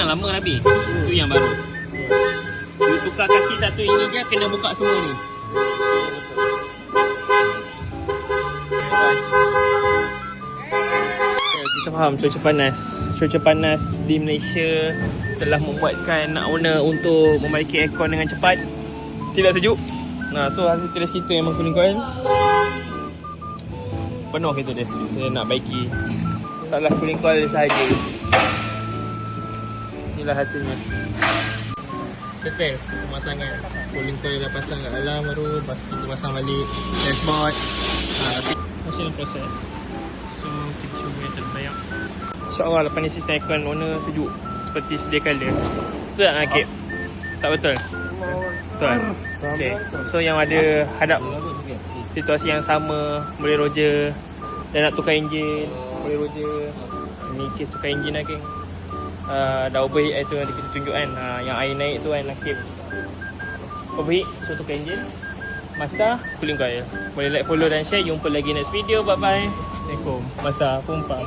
lama Nabi. Tu yang baru. You tukar kaki satu ini je, kena buka semua ni. Kita faham cuaca panas. Cuaca panas di Malaysia telah membuatkan owner untuk membaiki aircon dengan cepat. Tidak sejuk. Nah, so hasil tulis kita memang cooling coil penuh kita dia. Kita nak baiki. Taklah cooling coil sahaja. Inilah hasilnya. Settle pemasangan. Cooling coil dah pasang kat dalam baru. Lepas kita pasang balik dashboard. Masih dalam proses. So kita cuba yang terbaik. InsyaAllah lepas ni sistem aircon owner sejuk seperti sedia kala. Betul tak Nakib? Tak betul? Betul. Okay. So yang ada hadap situasi yang sama, boleh roger. Dan nak tukar enjin, boleh roger. Ni case tukar enjin lah geng. Dah overheat tu nanti kita tunjuk kan. Yang air naik tu kan Nakib overheat, so tukar enjin. Mazda cooling coil. Boleh like, follow dan share. Jumpa lagi next video. Bye bye. Assalamualaikum. Mazda Pumpang.